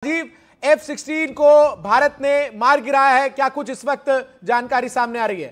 Rajiv, F-16 को भारत ने मार गिराया है, क्या कुछ इस वक्त जानकारी सामने आ रही है?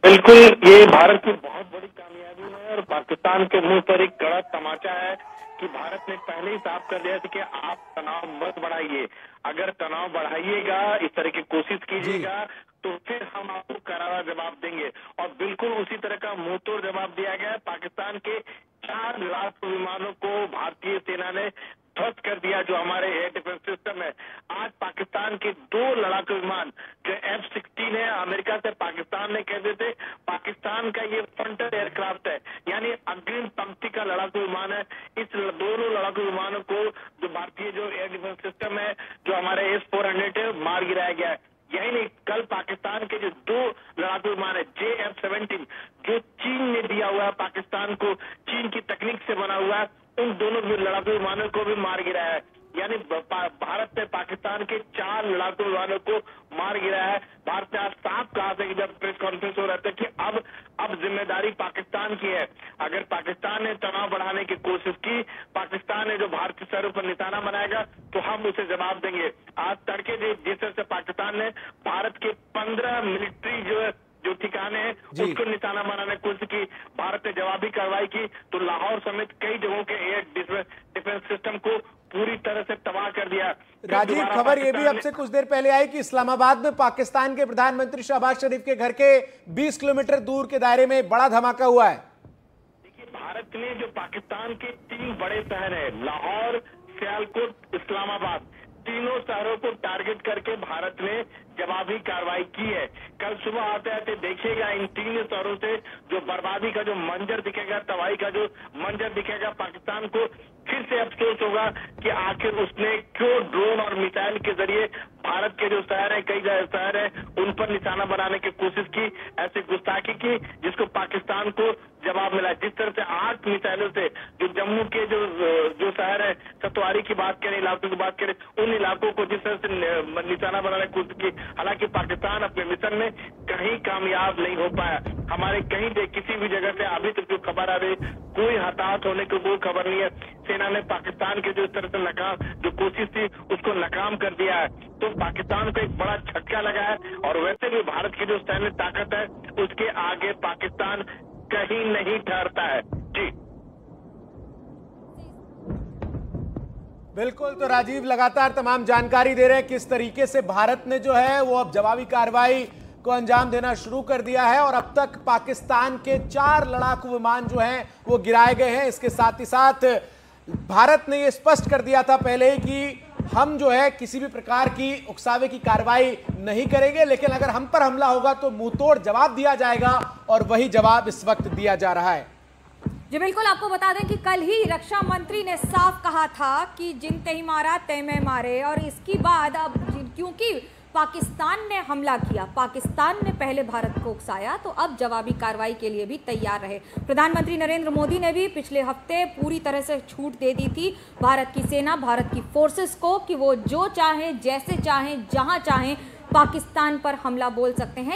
बिल्कुल, ये भारत की बहुत बड़ी कामयाबी है और पाकिस्तान के मुंह पर एक कड़ा तमाचा है कि भारत ने पहले ही साफ कर दिया था कि आप तनाव मत बढ़ाइए। अगर तनाव बढ़ाइएगा, इस तरह की कोशिश कीजिएगा तो फिर हम आपको करारा जवाब देंगे। और बिल्कुल उसी तरह का मुंह तोड़ जवाब दिया गया है। पाकिस्तान के 4 लड़ाकू विमानों को भारतीय सेना ने ध्वस्त कर दिया, जो हमारे एयर डिफेंस सिस्टम है। आज पाकिस्तान के 2 लड़ाकू विमान जो F-16 है, अमेरिका से पाकिस्तान ने कह देते पाकिस्तान का ये फ्रंटर एयरक्राफ्ट है, यानी अग्रिम पंक्ति का लड़ाकू विमान है। इस दोनों लड़ाकू विमानों को जो भारतीय जो एयर डिफेंस सिस्टम है, जो हमारे S-400 है, मार गिराया गया है। यही नहीं, कल पाकिस्तान के जो 2 लड़ाकू विमान है JF-17, जो चीन ने दिया हुआ है पाकिस्तान को, चीन की तकनीक से बना हुआ है, उन दोनों लड़ाकू विमानों को भी मार गिराया है। यानी भारत ने पाकिस्तान के 4 लड़ाकू विमानों को मार गिराया है। भारत ने आज साफ कहा था कि जब प्रेस कॉन्फ्रेंस हो रहा था कि अब जिम्मेदारी पाकिस्तान की है। अगर पाकिस्तान ने तनाव बढ़ाने की कोशिश की, पाकिस्तान ने जो भारतीय शहरों पर निशाना बनाएगा तो हम उसे जवाब देंगे। आज तड़के जिस तरह से पाकिस्तान ने भारत के 15 मिलिट्री जो ठिकाने हैं उसको निशाना बनाने की कोशिश की, भारत ने जवाबी कार्रवाई की तो लाहौर समेत कई जगहों के एयर डिफेंस सिस्टम को पूरी तरह से तबाह कर दिया। राजीव, खबर ये भी अब से कुछ देर पहले आई कि इस्लामाबाद में पाकिस्तान के प्रधानमंत्री शहबाज शरीफ के घर के 20 किलोमीटर दूर के दायरे में बड़ा धमाका हुआ है। देखिए, भारत ने जो पाकिस्तान के 3 बड़े शहर है, लाहौर, सियालकोट, इस्लामाबाद, तीनों शहरों को टारगेट करके भारत ने जवाबी कार्रवाई की है। कल सुबह आते आते देखिएगा इन 3 शहरों से जो बर्बादी का जो मंजर दिखेगा, तबाही का जो मंजर दिखेगा, पाकिस्तान को फिर से अफसोस होगा कि आखिर उसने क्यों ड्रोन और मिसाइल के जरिए भारत के जो शहर है, कई शहर है, उन पर निशाना बनाने की कोशिश की, ऐसी गुस्ताखी की जिसको पाकिस्तान को जवाब मिला। जिस तरह से 8 मिसाइलों से जो जम्मू के जो शहर है, सतवारी की बात करें, इलाकों की बात करें, उन इलाकों को जिस तरह से निशाना बनाने की कोशिश की, हालांकि पाकिस्तान अपने मिशन में कहीं कामयाब नहीं हो पाया। हमारे कहीं किसी भी जगह से अभी तक जो खबर आ रही, कोई हताहत होने की कोई खबर नहीं है। सेना ने पाकिस्तान के जो इस तरह से जो कोशिश थी उसको नाकाम कर दिया है। तो पाकिस्तान को एक बड़ा झटका लगा है और वैसे भी भारत की जो सैन्य ताकत है उसके आगे पाकिस्तान कहीं नहीं ठहरता है। जी बिल्कुल, तो राजीव लगातार तमाम जानकारी दे रहे हैं किस तरीके से भारत ने जो है वो अब जवाबी कार्रवाई को अंजाम देना शुरू कर दिया है और अब तक पाकिस्तान के 4 लड़ाकू विमान जो हैं वो गिराए गए हैं। इसके साथ ही साथ भारत ने ये स्पष्ट कर दिया था पहले ही कि हम जो है किसी भी प्रकार की उकसावे की कार्रवाई नहीं करेंगे, लेकिन अगर हम पर हमला होगा तो मुंहतोड़ जवाब दिया जाएगा और वही जवाब इस वक्त दिया जा रहा है। जी बिल्कुल, आपको बता दें कि कल ही रक्षा मंत्री ने साफ कहा था कि जिन तय मारा तय में मारे, और इसके बाद अब क्योंकि पाकिस्तान ने हमला किया, पाकिस्तान ने पहले भारत को उकसाया, तो अब जवाबी कार्रवाई के लिए भी तैयार रहे। प्रधानमंत्री नरेंद्र मोदी ने भी पिछले हफ्ते पूरी तरह से छूट दे दी थी भारत की सेना, भारत की फोर्सेस को कि वो जो चाहें, जैसे चाहें, जहां चाहें पाकिस्तान पर हमला बोल सकते हैं।